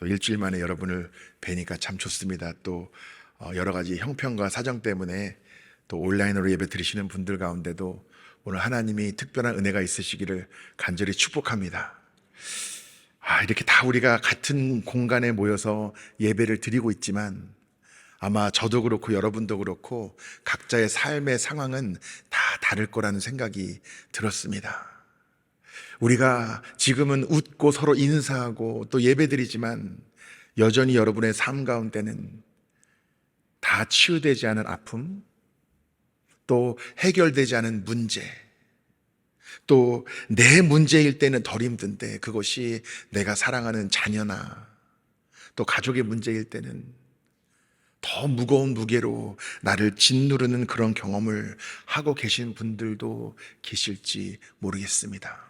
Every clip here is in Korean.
또 일주일 만에 여러분을 뵈니까 참 좋습니다. 또 여러 가지 형편과 사정 때문에 또 온라인으로 예배 드리시는 분들 가운데도 오늘 하나님이 특별한 은혜가 있으시기를 간절히 축복합니다. 이렇게 다 우리가 같은 공간에 모여서 예배를 드리고 있지만 아마 저도 그렇고 여러분도 그렇고 각자의 삶의 상황은 다 다를 거라는 생각이 들었습니다. 우리가 지금은 웃고 서로 인사하고 또 예배드리지만 여전히 여러분의 삶 가운데는 다 치유되지 않은 아픔, 또 해결되지 않은 문제, 또 내 문제일 때는 덜 힘든데 그것이 내가 사랑하는 자녀나 또 가족의 문제일 때는 더 무거운 무게로 나를 짓누르는 그런 경험을 하고 계신 분들도 계실지 모르겠습니다.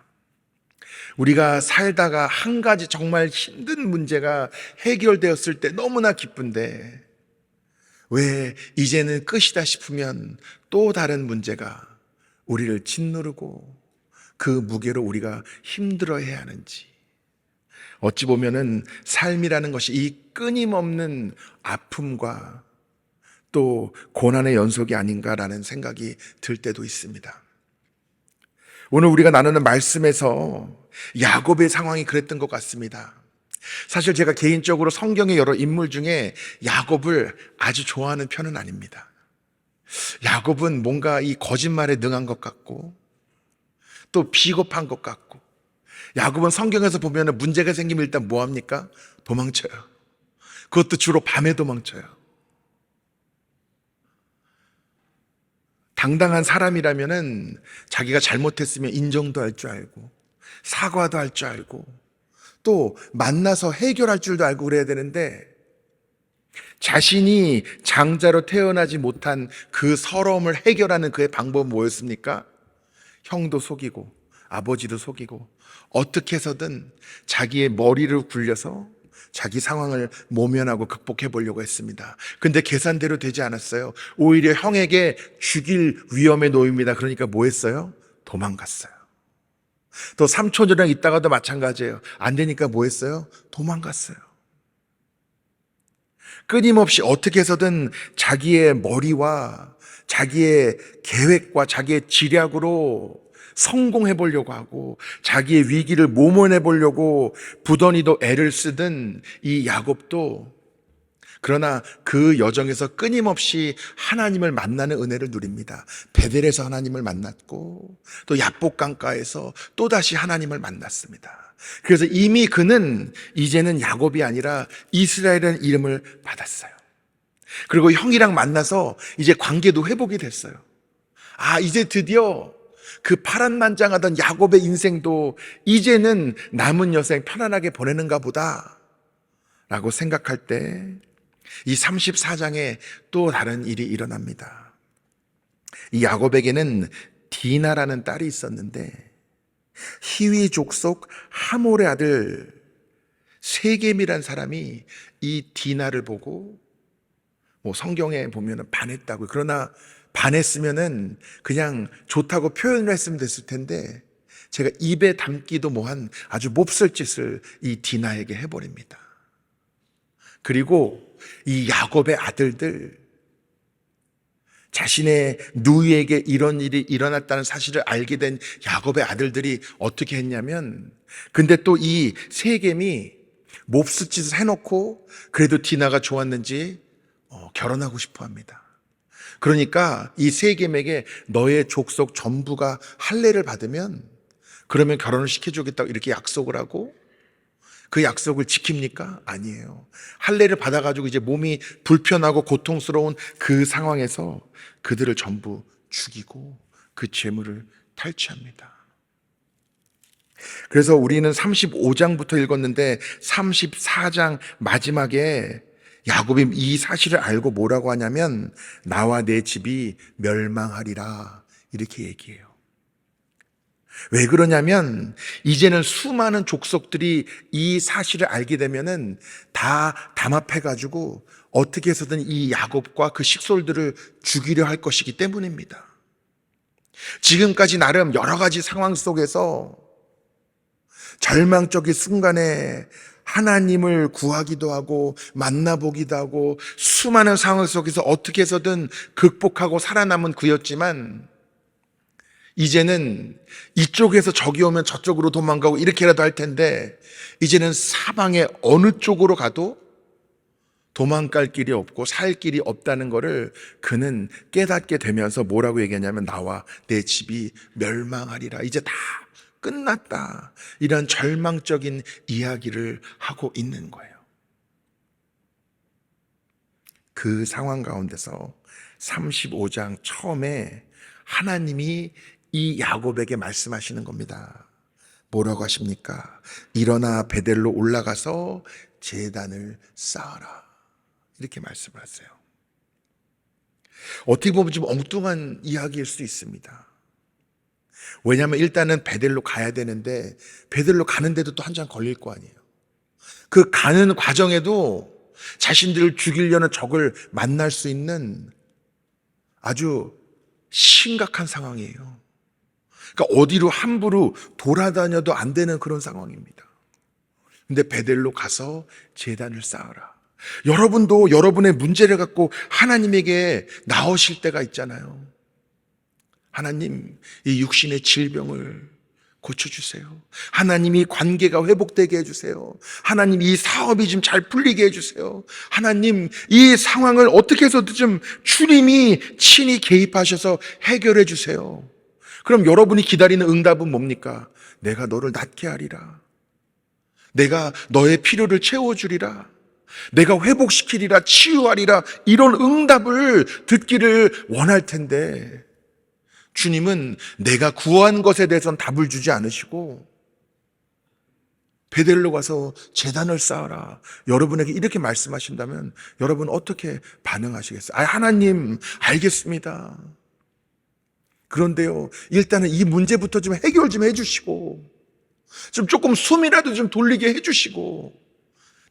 우리가 살다가 한 가지 정말 힘든 문제가 해결되었을 때 너무나 기쁜데 왜 이제는 끝이다 싶으면 또 다른 문제가 우리를 짓누르고 그 무게로 우리가 힘들어해야 하는지, 어찌 보면은 삶이라는 것이 이 끊임없는 아픔과 또 고난의 연속이 아닌가라는 생각이 들 때도 있습니다. 오늘 우리가 나누는 말씀에서 야곱의 상황이 그랬던 것 같습니다. 사실 제가 개인적으로 성경의 여러 인물 중에 야곱을 아주 좋아하는 편은 아닙니다. 야곱은 뭔가 이 거짓말에 능한 것 같고 또 비겁한 것 같고, 야곱은 성경에서 보면 문제가 생기면 일단 뭐 합니까? 도망쳐요. 그것도 주로 밤에 도망쳐요. 당당한 사람이라면은 자기가 잘못했으면 인정도 할 줄 알고 사과도 할 줄 알고 또 만나서 해결할 줄도 알고 그래야 되는데, 자신이 장자로 태어나지 못한 그 서러움을 해결하는 그의 방법은 뭐였습니까? 형도 속이고 아버지도 속이고 어떻게 해서든 자기의 머리를 굴려서 자기 상황을 모면하고 극복해 보려고 했습니다. 근데 계산대로 되지 않았어요. 오히려 형에게 죽일 위험에 놓입니다. 그러니까 뭐 했어요? 도망갔어요. 또 삼촌이랑 있다가도 마찬가지예요. 안 되니까 뭐 했어요? 도망갔어요. 끊임없이 어떻게 해서든 자기의 머리와 자기의 계획과 자기의 지략으로 성공해 보려고 하고 자기의 위기를 모면해 보려고 부더니도 애를 쓰던 이 야곱도, 그러나 그 여정에서 끊임없이 하나님을 만나는 은혜를 누립니다. 베델에서 하나님을 만났고 또 야복강가에서 또다시 하나님을 만났습니다. 그래서 이미 그는 이제는 야곱이 아니라 이스라엘이라는 이름을 받았어요. 그리고 형이랑 만나서 이제 관계도 회복이 됐어요. 이제 드디어 그 파란만장하던 야곱의 인생도 이제는 남은 여생 편안하게 보내는가 보다 라고 생각할 때 이 34장에 또 다른 일이 일어납니다. 이 야곱에게는 디나라는 딸이 있었는데 히위 족속 하몰의 아들 세겜이란 사람이 이 디나를 보고 성경에 보면 반했다고요. 그러나 반했으면은 그냥 좋다고 표현을 했으면 됐을 텐데 제가 입에 담기도 뭐한 아주 몹쓸 짓을 이 디나에게 해버립니다. 그리고 이 야곱의 아들들, 자신의 누이에게 이런 일이 일어났다는 사실을 알게 된 야곱의 아들들이 어떻게 했냐면, 근데 또 이 세겜이 몹쓸 짓을 해놓고 그래도 디나가 좋았는지 결혼하고 싶어 합니다. 그러니까 이 세겜에게 너의 족속 전부가 할례를 받으면 그러면 결혼을 시켜주겠다고 이렇게 약속을 하고, 그 약속을 지킵니까? 아니에요. 할례를 받아가지고 이제 몸이 불편하고 고통스러운 그 상황에서 그들을 전부 죽이고 그 재물을 탈취합니다. 그래서 우리는 35장부터 읽었는데 34장 마지막에 야곱이 이 사실을 알고 뭐라고 하냐면 나와 내 집이 멸망하리라 이렇게 얘기해요. 왜 그러냐면 이제는 수많은 족속들이 이 사실을 알게 되면은 다 담합해가지고 어떻게 해서든 이 야곱과 그 식솔들을 죽이려 할 것이기 때문입니다. 지금까지 나름 여러 가지 상황 속에서 절망적인 순간에 하나님을 구하기도 하고 만나보기도 하고 수많은 상황 속에서 어떻게 해서든 극복하고 살아남은 그였지만, 이제는 이쪽에서 적이 오면 저쪽으로 도망가고 이렇게라도 할 텐데, 이제는 사방에 어느 쪽으로 가도 도망갈 길이 없고 살 길이 없다는 것을 그는 깨닫게 되면서 뭐라고 얘기하냐면, 나와 내 집이 멸망하리라, 이제 다 끝났다, 이런 절망적인 이야기를 하고 있는 거예요. 그 상황 가운데서 35장 처음에 하나님이 이 야곱에게 말씀하시는 겁니다. 뭐라고 하십니까? 일어나 베델로 올라가서 제단을 쌓아라, 이렇게 말씀을 하세요. 어떻게 보면 좀 엉뚱한 이야기일 수 있습니다. 왜냐하면 일단은 베델로 가야 되는데, 베델로 가는데도 또 한참 걸릴 거 아니에요. 그 가는 과정에도 자신들을 죽이려는 적을 만날 수 있는 아주 심각한 상황이에요. 그러니까 어디로 함부로 돌아다녀도 안 되는 그런 상황입니다. 근데 베델로 가서 제단을 쌓아라. 여러분도 여러분의 문제를 갖고 하나님에게 나오실 때가 있잖아요. 하나님, 이 육신의 질병을 고쳐주세요. 하나님, 이 관계가 회복되게 해주세요. 하나님, 이 사업이 좀 잘 풀리게 해주세요. 하나님, 이 상황을 어떻게 해서든 좀 주님이 친히 개입하셔서 해결해 주세요. 그럼 여러분이 기다리는 응답은 뭡니까? 내가 너를 낫게 하리라, 내가 너의 필요를 채워주리라, 내가 회복시키리라, 치유하리라, 이런 응답을 듣기를 원할 텐데, 주님은 내가 구한 것에 대해서는 답을 주지 않으시고, 베델로 가서 제단을 쌓아라, 여러분에게 이렇게 말씀하신다면 여러분 어떻게 반응하시겠어요? 하나님, 알겠습니다. 그런데요, 일단은 이 문제부터 좀 해결 좀 해주시고, 조금 숨이라도 좀 돌리게 해주시고,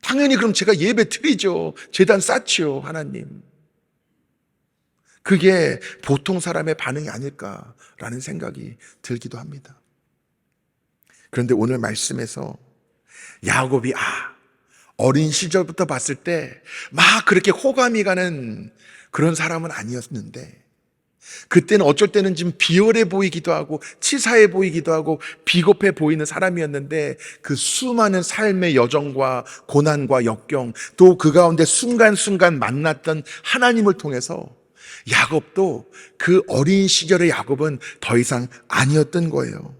당연히 그럼 제가 예배 드리죠. 제단 쌓지요, 하나님. 그게 보통 사람의 반응이 아닐까라는 생각이 들기도 합니다. 그런데 오늘 말씀에서 야곱이 어린 시절부터 봤을 때 막 그렇게 호감이 가는 그런 사람은 아니었는데, 그때는 어쩔 때는 좀 비열해 보이기도 하고 치사해 보이기도 하고 비겁해 보이는 사람이었는데, 그 수많은 삶의 여정과 고난과 역경, 또 그 가운데 순간순간 만났던 하나님을 통해서 야곱도 그 어린 시절의 야곱은 더 이상 아니었던 거예요.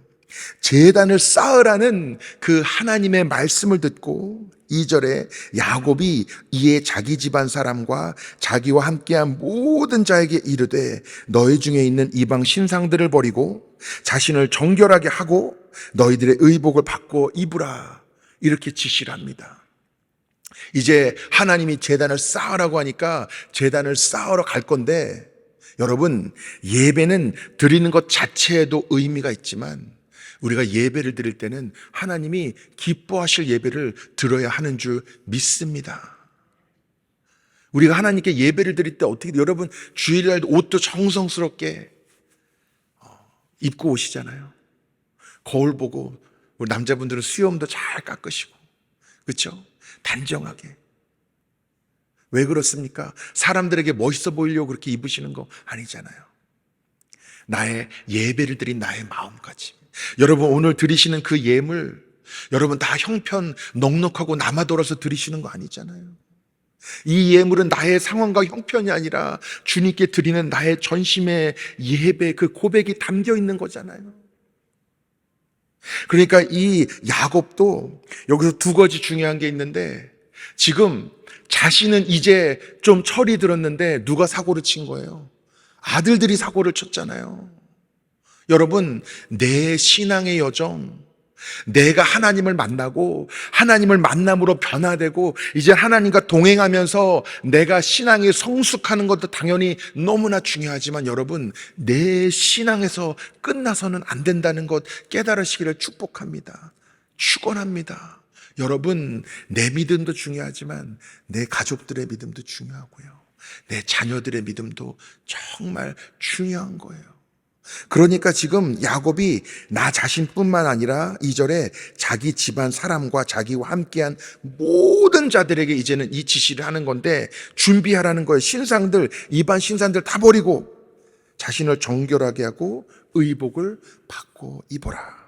제단을 쌓으라는 그 하나님의 말씀을 듣고 2절에 야곱이 이에 자기 집안 사람과 자기와 함께한 모든 자에게 이르되, 너희 중에 있는 이방 신상들을 버리고 자신을 정결하게 하고 너희들의 의복을 바꿔 입으라, 이렇게 지시를 합니다. 이제 하나님이 제단을 쌓으라고 하니까 제단을 쌓으러 갈 건데, 여러분, 예배는 드리는 것 자체에도 의미가 있지만 우리가 예배를 드릴 때는 하나님이 기뻐하실 예배를 드려야 하는 줄 믿습니다. 우리가 하나님께 예배를 드릴 때 어떻게, 여러분 주일날 옷도 정성스럽게 입고 오시잖아요. 거울 보고, 우리 남자분들은 수염도 잘 깎으시고, 그렇죠? 단정하게. 왜 그렇습니까? 사람들에게 멋있어 보이려고 그렇게 입으시는 거 아니잖아요. 나의 예배를 드린 나의 마음까지. 여러분, 오늘 드리시는 그 예물, 여러분 다 형편 넉넉하고 남아돌아서 드리시는 거 아니잖아요. 이 예물은 나의 상황과 형편이 아니라 주님께 드리는 나의 전심의 예배, 그 고백이 담겨 있는 거잖아요. 그러니까 이 야곱도 여기서 두 가지 중요한 게 있는데, 지금 자신은 이제 좀 철이 들었는데 누가 사고를 친 거예요? 아들들이 사고를 쳤잖아요. 여러분, 내 신앙의 여정, 내가 하나님을 만나고 하나님을 만남으로 변화되고 이제 하나님과 동행하면서 내가 신앙이 성숙하는 것도 당연히 너무나 중요하지만, 여러분, 내 신앙에서 끝나서는 안 된다는 것 깨달으시기를 축복합니다. 축원합니다. 여러분, 내 믿음도 중요하지만 내 가족들의 믿음도 중요하고요, 내 자녀들의 믿음도 정말 중요한 거예요. 그러니까 지금 야곱이 나 자신뿐만 아니라 2절에 자기 집안 사람과 자기와 함께한 모든 자들에게 이제는 이 지시를 하는 건데, 준비하라는 거예요. 신상들, 이방 신상들 다 버리고 자신을 정결하게 하고 의복을 받고 입어라.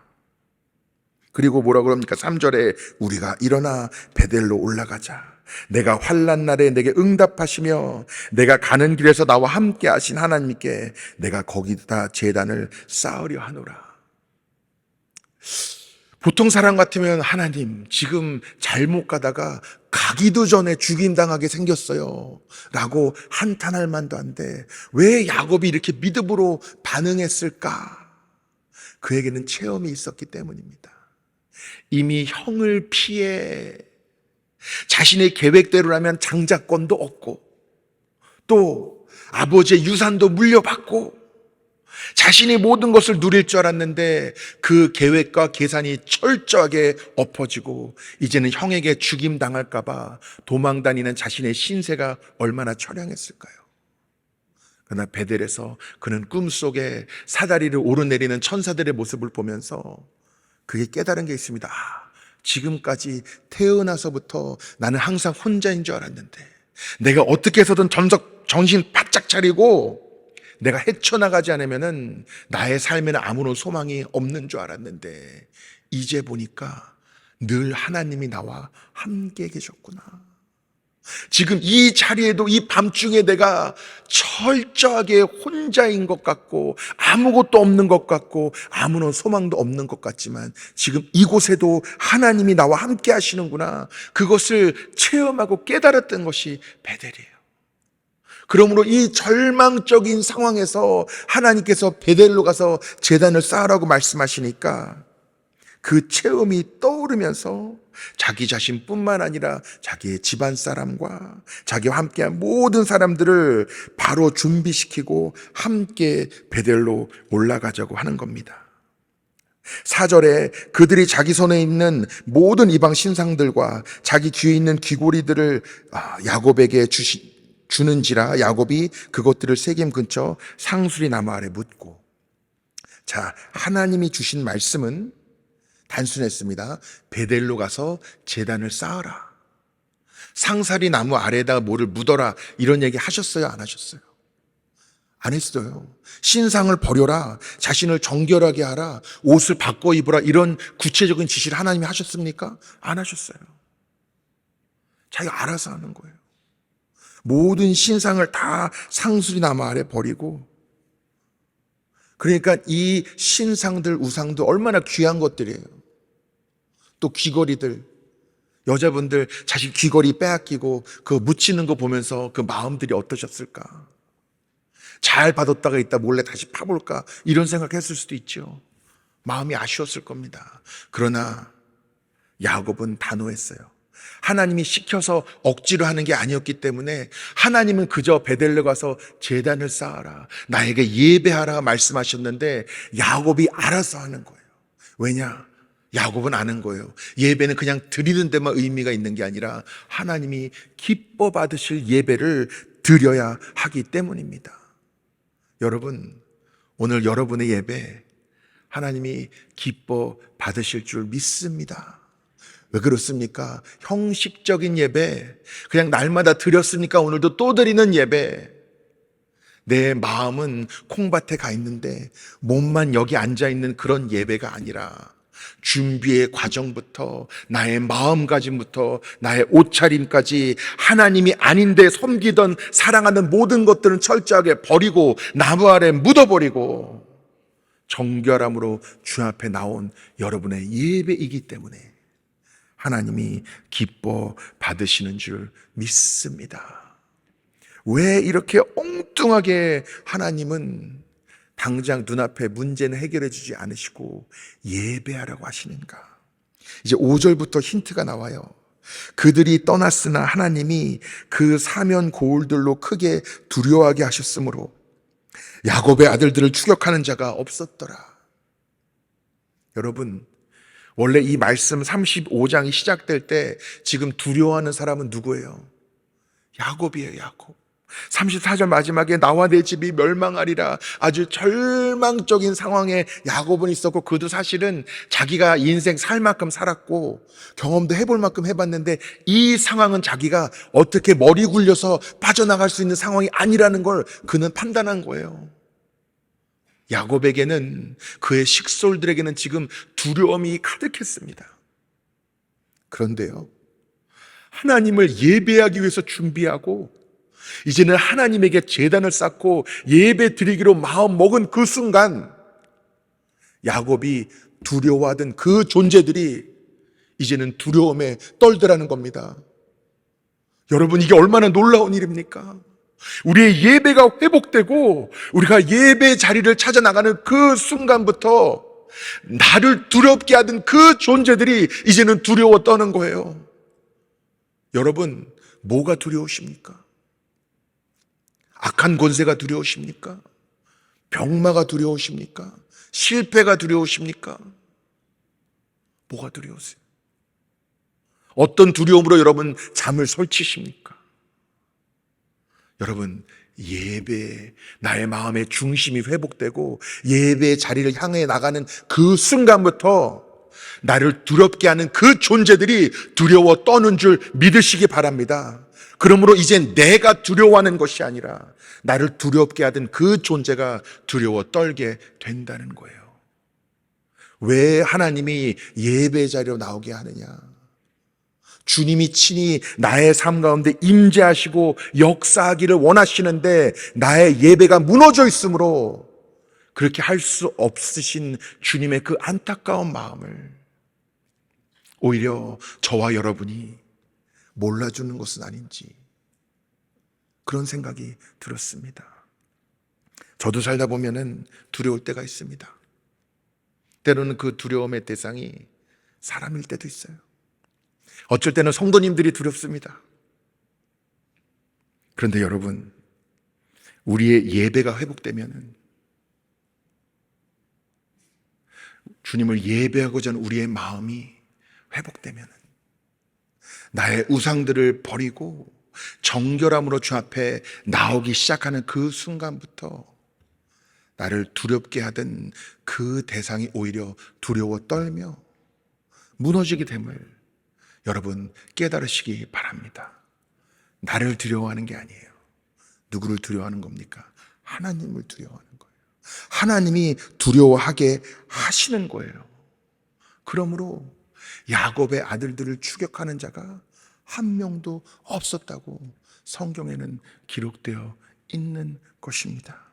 그리고 뭐라 그럽니까? 3절에 우리가 일어나 베델로 올라가자. 내가 환난 날에 내게 응답하시며 내가 가는 길에서 나와 함께 하신 하나님께 내가 거기다 제단을 쌓으려 하노라. 보통 사람 같으면 하나님 지금 잘못 가다가 가기도 전에 죽임당하게 생겼어요 라고 한탄할 만도 한데, 왜 야곱이 이렇게 믿음으로 반응했을까? 그에게는 체험이 있었기 때문입니다. 이미 형을 피해 자신의 계획대로라면 장자권도 얻고 또 아버지의 유산도 물려받고 자신이 모든 것을 누릴 줄 알았는데 그 계획과 계산이 철저하게 엎어지고 이제는 형에게 죽임당할까 봐 도망다니는 자신의 신세가 얼마나 처량했을까요? 그러나 베델에서 그는 꿈속에 사다리를 오르내리는 천사들의 모습을 보면서 그게 깨달은 게 있습니다. 지금까지 태어나서부터 나는 항상 혼자인 줄 알았는데, 내가 어떻게 해서든 정신 바짝 차리고 내가 헤쳐나가지 않으면은 나의 삶에는 아무런 소망이 없는 줄 알았는데, 이제 보니까 늘 하나님이 나와 함께 계셨구나. 지금 이 자리에도 이 밤중에 내가 철저하게 혼자인 것 같고 아무것도 없는 것 같고 아무런 소망도 없는 것 같지만 지금 이곳에도 하나님이 나와 함께 하시는구나. 그것을 체험하고 깨달았던 것이 베델이에요. 그러므로 이 절망적인 상황에서 하나님께서 베델로 가서 제단을 쌓으라고 말씀하시니까 그 체험이 떠오르면서 자기 자신뿐만 아니라 자기의 집안 사람과 자기와 함께한 모든 사람들을 바로 준비시키고 함께 베델로 올라가자고 하는 겁니다. 4절에 그들이 자기 손에 있는 모든 이방 신상들과 자기 뒤에 있는 귀고리들을 야곱에게 주는지라 야곱이 그것들을 세겜 근처 상수리 나무 아래 묻고. 자, 하나님이 주신 말씀은 단순했습니다. 베델로 가서 제단을 쌓아라. 상사리 나무 아래에다가 뭐를 묻어라. 이런 얘기 하셨어요? 안 하셨어요? 안 했어요. 신상을 버려라. 자신을 정결하게 하라. 옷을 바꿔 입으라. 이런 구체적인 지시를 하나님이 하셨습니까? 안 하셨어요. 자기가 알아서 하는 거예요. 모든 신상을 다 상수리 나무 아래 버리고, 그러니까 이 신상들, 우상도 얼마나 귀한 것들이에요. 또 귀걸이들, 여자분들 자신 귀걸이 빼앗기고 그 묻히는 거 보면서 그 마음들이 어떠셨을까? 잘 받았다가 있다 몰래 다시 파볼까? 이런 생각했을 수도 있죠. 마음이 아쉬웠을 겁니다. 그러나 야곱은 단호했어요. 하나님이 시켜서 억지로 하는 게 아니었기 때문에 하나님은 그저 베델로 가서 제단을 쌓아라, 나에게 예배하라 말씀하셨는데 야곱이 알아서 하는 거예요. 왜냐? 야곱은 아는 거예요. 예배는 그냥 드리는 데만 의미가 있는 게 아니라 하나님이 기뻐 받으실 예배를 드려야 하기 때문입니다. 여러분, 오늘 여러분의 예배 하나님이 기뻐 받으실 줄 믿습니다. 왜 그렇습니까? 형식적인 예배, 그냥 날마다 드렸으니까 오늘도 또 드리는 예배, 내 마음은 콩밭에 가 있는데 몸만 여기 앉아 있는 그런 예배가 아니라 준비의 과정부터 나의 마음가짐부터 나의 옷차림까지 하나님이 아닌데 섬기던 사랑하는 모든 것들은 철저하게 버리고 나무 아래 묻어버리고 정결함으로 주 앞에 나온 여러분의 예배이기 때문에 하나님이 기뻐 받으시는 줄 믿습니다. 왜 이렇게 엉뚱하게 하나님은 당장 눈앞에 문제는 해결해 주지 않으시고 예배하라고 하시는가? 이제 5절부터 힌트가 나와요. 그들이 떠났으나 하나님이 그 사면 고울들로 크게 두려워하게 하셨으므로 야곱의 아들들을 추격하는 자가 없었더라. 여러분, 원래 이 말씀 35장이 시작될 때 지금 두려워하는 사람은 누구예요? 야곱이에요, 야곱. 34절 마지막에 나와 내 집이 멸망하리라, 아주 절망적인 상황에 야곱은 있었고, 그도 사실은 자기가 인생 살 만큼 살았고 경험도 해볼 만큼 해봤는데 이 상황은 자기가 어떻게 머리 굴려서 빠져나갈 수 있는 상황이 아니라는 걸 그는 판단한 거예요. 야곱에게는, 그의 식솔들에게는 지금 두려움이 가득했습니다. 그런데요, 하나님을 예배하기 위해서 준비하고 이제는 하나님에게 제단을 쌓고 예배 드리기로 마음 먹은 그 순간, 야곱이 두려워하던 그 존재들이 이제는 두려움에 떨더라는 겁니다. 여러분, 이게 얼마나 놀라운 일입니까? 우리의 예배가 회복되고 우리가 예배 자리를 찾아 나가는 그 순간부터 나를 두렵게 하던 그 존재들이 이제는 두려워 떠는 거예요. 여러분, 뭐가 두려우십니까? 악한 권세가 두려우십니까? 병마가 두려우십니까? 실패가 두려우십니까? 뭐가 두려우세요? 어떤 두려움으로 여러분 잠을 설치십니까? 여러분, 예배, 나의 마음의 중심이 회복되고 예배의 자리를 향해 나가는 그 순간부터 나를 두렵게 하는 그 존재들이 두려워 떠는 줄 믿으시기 바랍니다. 그러므로 이젠 내가 두려워하는 것이 아니라 나를 두렵게 하던 그 존재가 두려워 떨게 된다는 거예요. 왜 하나님이 예배 자리로 나오게 하느냐? 주님이 친히 나의 삶 가운데 임재하시고 역사하기를 원하시는데 나의 예배가 무너져 있으므로 그렇게 할 수 없으신 주님의 그 안타까운 마음을 오히려 저와 여러분이 몰라주는 것은 아닌지, 그런 생각이 들었습니다. 저도 살다 보면은 두려울 때가 있습니다. 때로는 그 두려움의 대상이 사람일 때도 있어요. 어쩔 때는 성도님들이 두렵습니다. 그런데 여러분, 우리의 예배가 회복되면은, 주님을 예배하고자 하는 우리의 마음이 회복되면은, 나의 우상들을 버리고 정결함으로 주 앞에 나오기 시작하는 그 순간부터 나를 두렵게 하던 그 대상이 오히려 두려워 떨며 무너지게 됨을 여러분 깨달으시기 바랍니다. 나를 두려워하는 게 아니에요. 누구를 두려워하는 겁니까? 하나님을 두려워하는 거예요. 하나님이 두려워하게 하시는 거예요. 그러므로 야곱의 아들들을 추격하는 자가 한 명도 없었다고 성경에는 기록되어 있는 것입니다.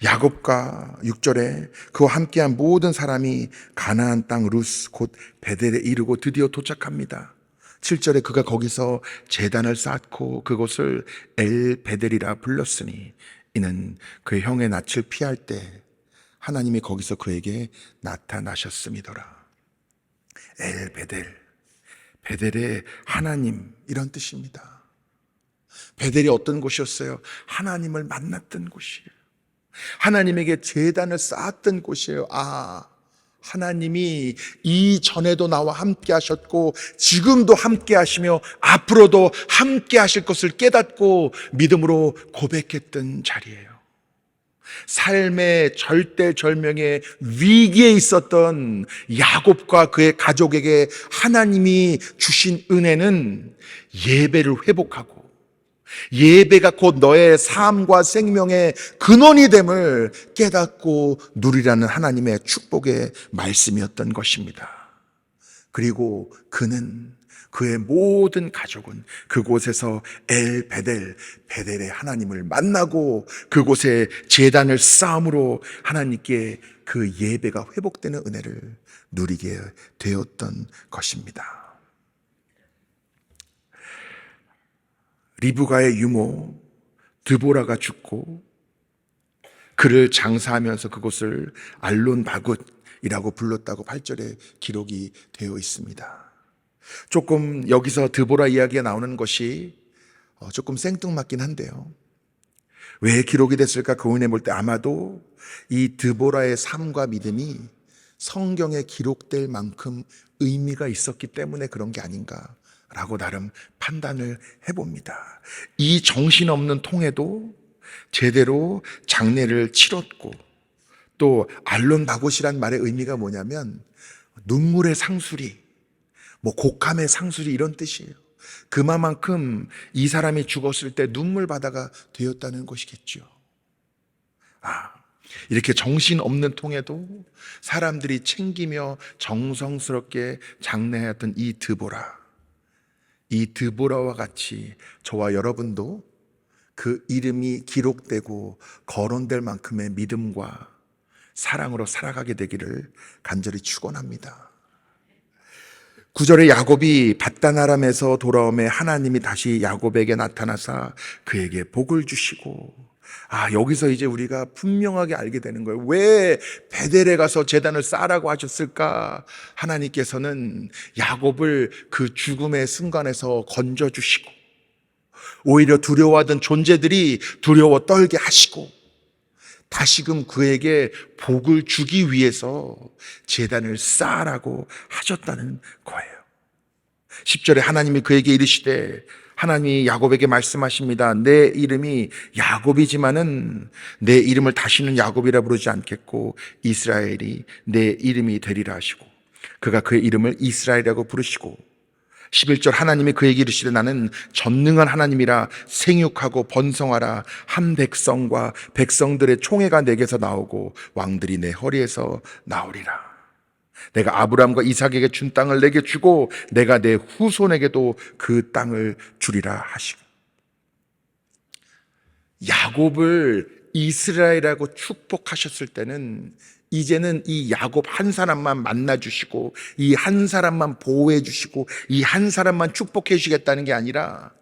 야곱과 6절에 그와 함께한 모든 사람이 가나안 땅 루스 곧 베델에 이르고 드디어 도착합니다. 7절에 그가 거기서 제단을 쌓고 그곳을 엘 베델이라 불렀으니 이는 그의 형의 낯을 피할 때 하나님이 거기서 그에게 나타나셨음이더라. 엘 베델, 베델의 하나님, 이런 뜻입니다. 베델이 어떤 곳이었어요? 하나님을 만났던 곳이에요. 하나님에게 제단을 쌓았던 곳이에요. 하나님이 이전에도 나와 함께 하셨고 지금도 함께 하시며 앞으로도 함께 하실 것을 깨닫고 믿음으로 고백했던 자리예요. 삶의 절대절명의 위기에 있었던 야곱과 그의 가족에게 하나님이 주신 은혜는 예배를 회복하고 예배가 곧 너의 삶과 생명의 근원이 됨을 깨닫고 누리라는 하나님의 축복의 말씀이었던 것입니다. 그리고 그는, 그의 모든 가족은 그곳에서 엘 베델, 베델의 하나님을 만나고 그곳에 제단을 쌓음으로 하나님께 그 예배가 회복되는 은혜를 누리게 되었던 것입니다. 리브가의 유모 드보라가 죽고 그를 장사하면서 그곳을 알론 바굿이라고 불렀다고 8절에 기록이 되어 있습니다. 조금 여기서 드보라 이야기가 나오는 것이 조금 생뚱맞긴 한데요. 왜 기록이 됐을까 고민해 볼 때 아마도 이 드보라의 삶과 믿음이 성경에 기록될 만큼 의미가 있었기 때문에 그런 게 아닌가 라고 나름 판단을 해봅니다. 이 정신없는 통에도 제대로 장례를 치렀고, 또 알론바봇이란 말의 의미가 뭐냐면 눈물의 상수리, 곡함의 상수리, 이런 뜻이에요. 그만큼 이 사람이 죽었을 때 눈물 바다가 되었다는 것이겠죠. 이렇게 정신없는 통에도 사람들이 챙기며 정성스럽게 장례하였던 이 드보라와 같이 저와 여러분도 그 이름이 기록되고 거론될 만큼의 믿음과 사랑으로 살아가게 되기를 간절히 축원합니다. 9절에 야곱이 밧단 아람에서 돌아오매 하나님이 다시 야곱에게 나타나사 그에게 복을 주시고, 여기서 이제 우리가 분명하게 알게 되는 거예요. 왜 베델에 가서 제단을 쌓으라고 하셨을까? 하나님께서는 야곱을 그 죽음의 순간에서 건져주시고, 오히려 두려워하던 존재들이 두려워 떨게 하시고, 다시금 그에게 복을 주기 위해서 제단을 쌓으라고 하셨다는 거예요. 10절에 하나님이 그에게 이르시되, 하나님이 야곱에게 말씀하십니다. 내 이름이 야곱이지만은 내 이름을 다시는 야곱이라 부르지 않겠고 이스라엘이 내 이름이 되리라 하시고, 그가 그의 이름을 이스라엘이라고 부르시고, 11절 하나님이 그에게 이르시되 나는 전능한 하나님이라 생육하고 번성하라. 한 백성과 백성들의 총회가 내게서 나오고 왕들이 내 허리에서 나오리라. 내가 아브라함과 이삭에게 준 땅을 내게 주고 내가 내 후손에게도 그 땅을 주리라 하시고, 야곱을 이스라엘이라고 축복하셨을 때는 이제는 이 야곱 한 사람만 만나주시고 이 한 사람만 보호해 주시고 이 한 사람만 축복해 주시겠다는 게 아니라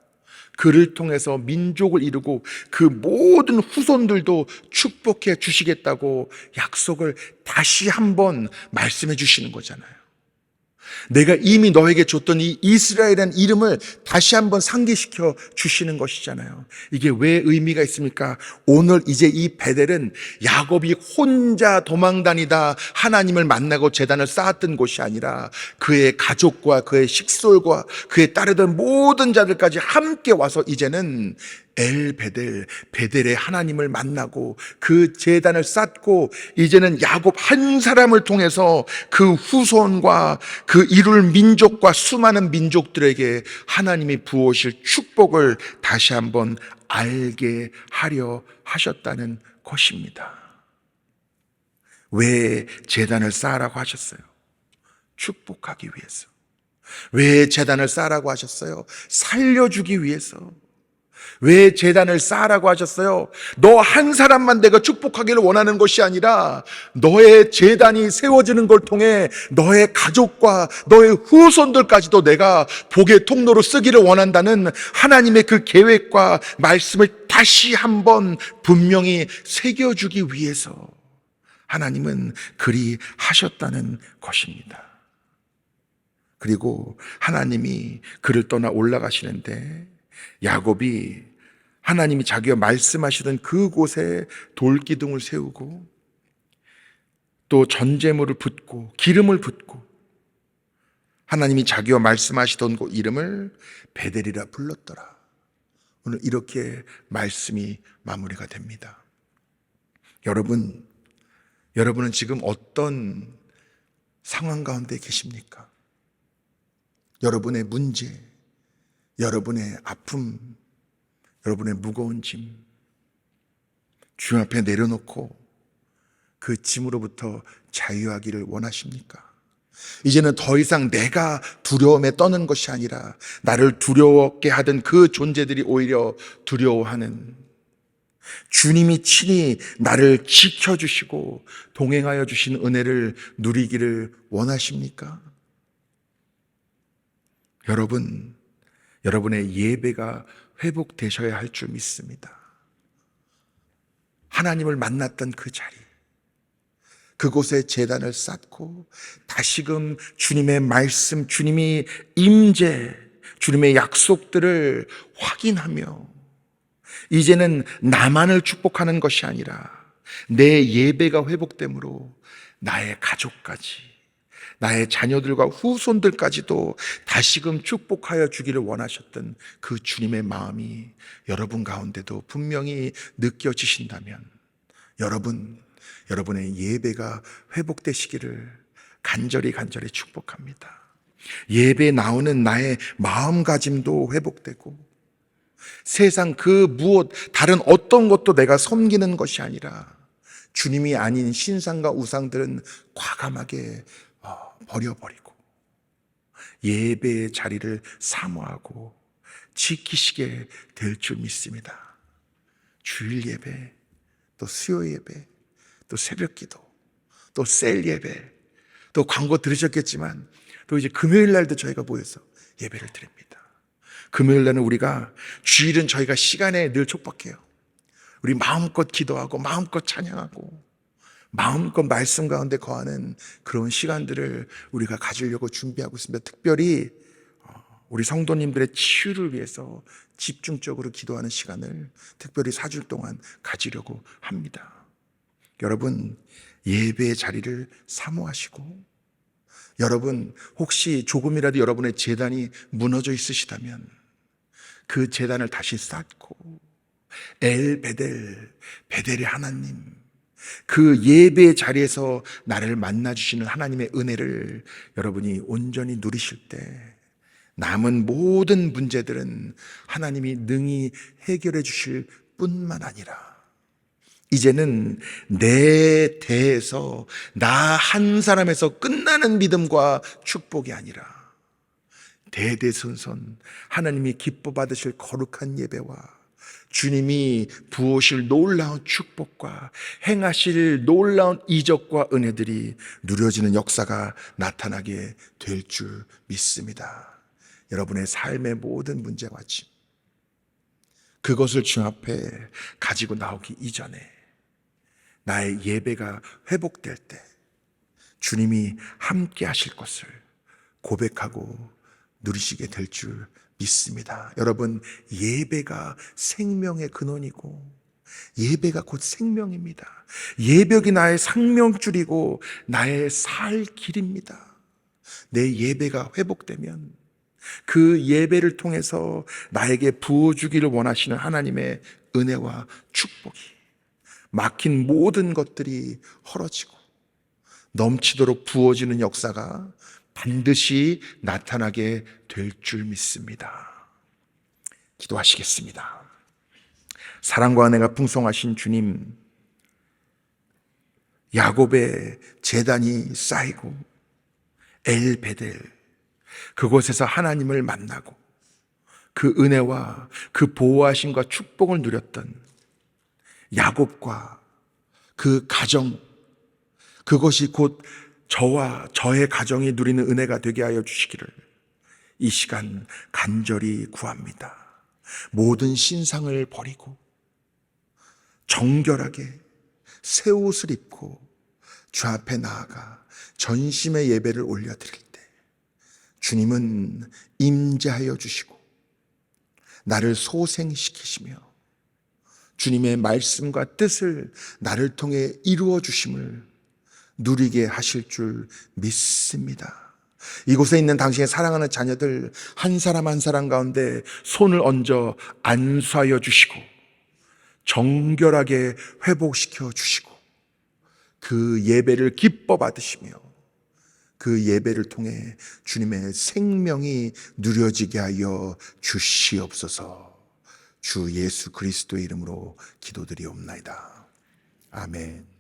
그를 통해서 민족을 이루고 그 모든 후손들도 축복해 주시겠다고 약속을 다시 한번 말씀해 주시는 거잖아요. 내가 이미 너에게 줬던 이 이스라엘이라는 이름을 다시 한번 상기시켜 주시는 것이잖아요. 이게 왜 의미가 있습니까? 오늘 이제 이 베델은 야곱이 혼자 도망다니다 하나님을 만나고 제단을 쌓았던 곳이 아니라 그의 가족과 그의 식솔과 그의 따르던 모든 자들까지 함께 와서 이제는 베델의 하나님을 만나고 그 제단을 쌓고, 이제는 야곱 한 사람을 통해서 그 후손과 그 이룰 민족과 수많은 민족들에게 하나님이 부어오실 축복을 다시 한번 알게 하려 하셨다는 것입니다. 왜 제단을 쌓으라고 하셨어요? 축복하기 위해서. 왜 제단을 쌓으라고 하셨어요? 살려주기 위해서. 왜 제단을 쌓으라고 하셨어요? 너 한 사람만 내가 축복하기를 원하는 것이 아니라 너의 제단이 세워지는 걸 통해 너의 가족과 너의 후손들까지도 내가 복의 통로로 쓰기를 원한다는 하나님의 그 계획과 말씀을 다시 한번 분명히 새겨주기 위해서 하나님은 그리 하셨다는 것입니다. 그리고 하나님이 그를 떠나 올라가시는데 야곱이 하나님이 자기가 말씀하시던 그곳에 돌기둥을 세우고 또 전제물을 붓고 기름을 붓고 하나님이 자기와 말씀하시던 그 이름을 베델이라 불렀더라. 오늘 이렇게 말씀이 마무리가 됩니다. 여러분은 지금 어떤 상황 가운데 계십니까? 여러분의 문제, 여러분의 아픔, 여러분의 무거운 짐, 주님 앞에 내려놓고 그 짐으로부터 자유하기를 원하십니까? 이제는 더 이상 내가 두려움에 떠는 것이 아니라 나를 두려웠게 하던 그 존재들이 오히려 두려워하는 주님이 친히 나를 지켜주시고 동행하여 주신 은혜를 누리기를 원하십니까? 여러분의 예배가 회복되셔야 할 줄 믿습니다. 하나님을 만났던 그 자리, 그곳에 제단을 쌓고 다시금 주님의 말씀, 주님이 임재, 주님의 약속들을 확인하며 이제는 나만을 축복하는 것이 아니라 내 예배가 회복됨으로 나의 가족까지, 나의 자녀들과 후손들까지도 다시금 축복하여 주기를 원하셨던 그 주님의 마음이 여러분 가운데도 분명히 느껴지신다면 여러분의 예배가 회복되시기를 간절히 축복합니다. 예배에 나오는 나의 마음가짐도 회복되고 세상 그 무엇 다른 어떤 것도 내가 섬기는 것이 아니라 주님이 아닌 신상과 우상들은 과감하게 버려버리고 예배의 자리를 사모하고 지키시게 될 줄 믿습니다. 주일 예배, 또 수요 예배, 또 새벽 기도, 또 셀 예배, 또 광고 들으셨겠지만 또 이제 금요일 날도 저희가 모여서 예배를 드립니다. 금요일 날은 우리가, 주일은 저희가 시간에 늘 촉박해요. 우리 마음껏 기도하고 마음껏 찬양하고 마음껏 말씀 가운데 거하는 그런 시간들을 우리가 가지려고 준비하고 있습니다. 특별히 우리 성도님들의 치유를 위해서 집중적으로 기도하는 시간을 특별히 4주 동안 가지려고 합니다. 여러분, 예배의 자리를 사모하시고, 여러분 혹시 조금이라도 여러분의 제단이 무너져 있으시다면 그 제단을 다시 쌓고 베델의 하나님, 그 예배의 자리에서 나를 만나주시는 하나님의 은혜를 여러분이 온전히 누리실 때 남은 모든 문제들은 하나님이 능히 해결해 주실 뿐만 아니라 이제는 내 대에서 나 한 사람에서 끝나는 믿음과 축복이 아니라 대대손손 하나님이 기뻐 받으실 거룩한 예배와 주님이 부으실 놀라운 축복과 행하실 놀라운 이적과 은혜들이 누려지는 역사가 나타나게 될 줄 믿습니다. 여러분의 삶의 모든 문제와 짐, 그것을 주 앞에 가지고 나오기 이전에 나의 예배가 회복될 때 주님이 함께 하실 것을 고백하고 누리시게 될 줄 믿습니다. 여러분, 예배가 생명의 근원이고 예배가 곧 생명입니다. 예배가 나의 생명줄이고 나의 살 길입니다. 내 예배가 회복되면 그 예배를 통해서 나에게 부어주기를 원하시는 하나님의 은혜와 축복이, 막힌 모든 것들이 헐어지고 넘치도록 부어지는 역사가 반드시 나타나게 될 줄 믿습니다. 기도하시겠습니다. 사랑과 은혜가 풍성하신 주님, 야곱의 제단이 쌓이고 베델, 그곳에서 하나님을 만나고 그 은혜와 그 보호하심과 축복을 누렸던 야곱과 그 가정, 그것이 곧 저와 저의 가정이 누리는 은혜가 되게 하여 주시기를 이 시간 간절히 구합니다. 모든 신상을 버리고 정결하게 새 옷을 입고 주 앞에 나아가 전심의 예배를 올려드릴 때 주님은 임재하여 주시고 나를 소생시키시며 주님의 말씀과 뜻을 나를 통해 이루어 주심을 누리게 하실 줄 믿습니다. 이곳에 있는 당신의 사랑하는 자녀들 한 사람 한 사람 가운데 손을 얹어 안수하여 주시고 정결하게 회복시켜 주시고 그 예배를 기뻐 받으시며 그 예배를 통해 주님의 생명이 누려지게 하여 주시옵소서. 주 예수 그리스도의 이름으로 기도드리옵나이다. 아멘.